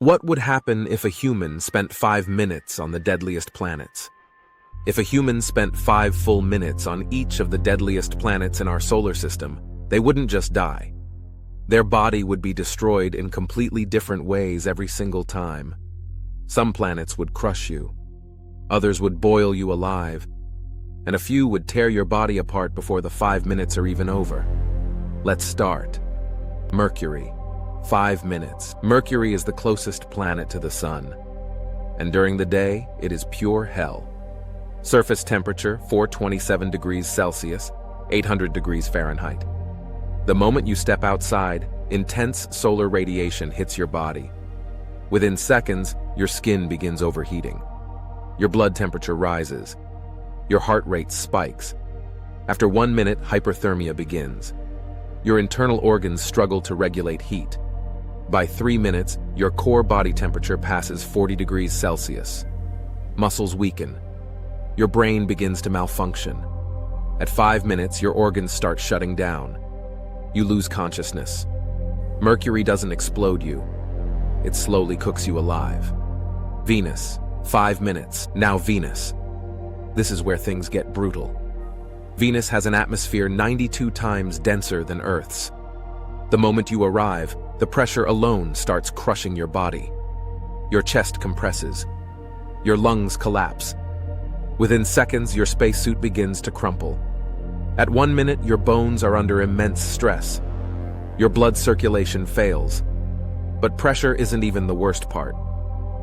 What would happen if a human spent 5 minutes on the deadliest planets? If a human spent 5 full minutes on each of the deadliest planets in our solar system, they wouldn't just die. Their body would be destroyed in completely different ways every single time. Some planets would crush you, others would boil you alive, and a few would tear your body apart before the 5 minutes are even over. Let's start. Mercury. 5 minutes. Mercury is the closest planet to the Sun, and during the day, it is pure hell. Surface temperature, 427 degrees Celsius, 800 degrees Fahrenheit. The moment you step outside, intense solar radiation hits your body. Within seconds, your skin begins overheating. Your blood temperature rises. Your heart rate spikes. After 1 minute, hyperthermia begins. Your internal organs struggle to regulate heat. By 3 minutes, your core body temperature passes 40 degrees Celsius. Muscles weaken. Your brain begins to malfunction. At 5 minutes, your organs start shutting down. You lose consciousness. Mercury doesn't explode you. It slowly cooks you alive. Venus. 5 minutes. Now Venus. This is where things get brutal. Venus has an atmosphere 92 times denser than Earth's. The moment you arrive, the pressure alone starts crushing your body. Your chest compresses. Your lungs collapse. Within seconds, your spacesuit begins to crumple. At 1 minute, your bones are under immense stress. Your blood circulation fails. But pressure isn't even the worst part.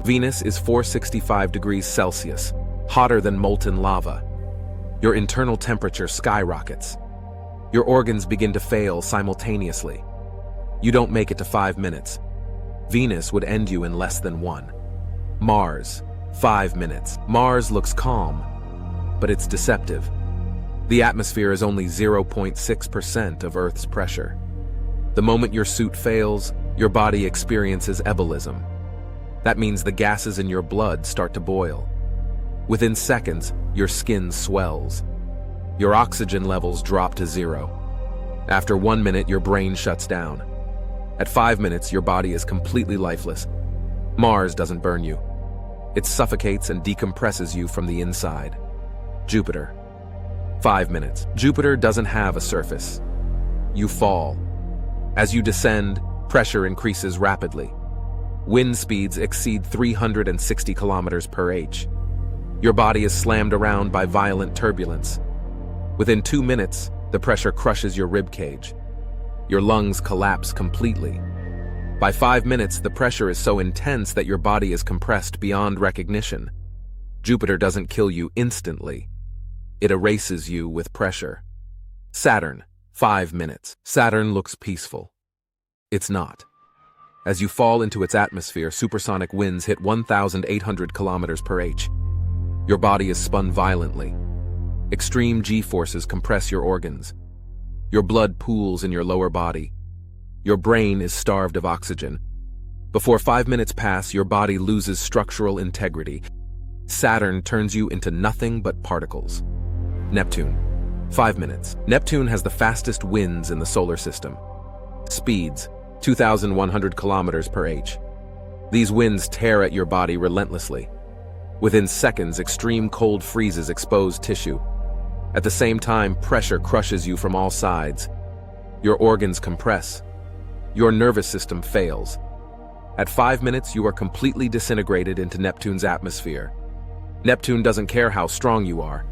Venus is 465 degrees Celsius, hotter than molten lava. Your internal temperature skyrockets. Your organs begin to fail simultaneously. You don't make it to 5 minutes. Venus would end you in less than 1. Mars. 5 minutes. Mars looks calm, but it's deceptive. The atmosphere is only 0.6% of Earth's pressure. The moment your suit fails, your body experiences ebulism. That means the gases in your blood start to boil. Within seconds, your skin swells. Your oxygen levels drop to 0. After 1 minute, your brain shuts down. At 5 minutes, your body is completely lifeless. Mars doesn't burn you. It suffocates and decompresses you from the inside. Jupiter. 5 minutes. Jupiter doesn't have a surface. You fall. As you descend, pressure increases rapidly. Wind speeds exceed 360 kilometers per h. Your body is slammed around by violent turbulence. Within 2 minutes, the pressure crushes your rib cage. Your lungs collapse completely. By 5 minutes, the pressure is so intense that your body is compressed beyond recognition. Jupiter doesn't kill you instantly. It erases you with pressure. Saturn. 5 minutes. Saturn looks peaceful. It's not. As you fall into its atmosphere, supersonic winds hit 1,800 kilometers per h. Your body is spun violently. Extreme G-forces compress your organs. Your blood pools in your lower body. Your brain is starved of oxygen. Before 5 minutes pass, your body loses structural integrity. Saturn turns you into nothing but particles. Neptune. 5 minutes. Neptune has the fastest winds in the solar system. Speeds, 2,100 kilometers per h. These winds tear at your body relentlessly. Within seconds, extreme cold freezes exposed tissue. At the same time, pressure crushes you from all sides. Your organs compress. Your nervous system fails. At 5 minutes, you are completely disintegrated into Neptune's atmosphere. Neptune doesn't care how strong you are.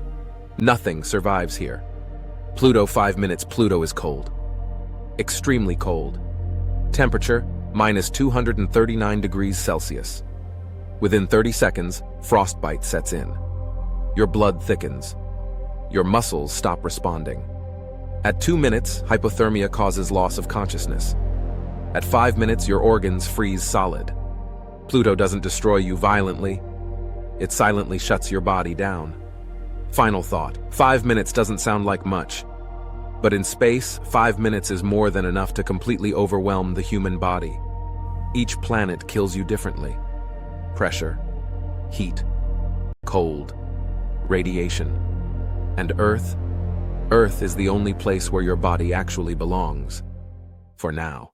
Nothing survives here. Pluto. 5 minutes. Pluto is cold. Extremely cold. Temperature, minus 239 degrees Celsius. Within 30 seconds, frostbite sets in. Your blood thickens. Your muscles stop responding. At 2 minutes, hypothermia causes loss of consciousness. At 5 minutes, your organs freeze solid. Pluto doesn't destroy you violently. It silently shuts your body down. Final thought. 5 minutes doesn't sound like much. But in space, 5 minutes is more than enough to completely overwhelm the human body. Each planet kills you differently. Pressure, heat, cold, radiation. And Earth is the only place where your body actually belongs. For now.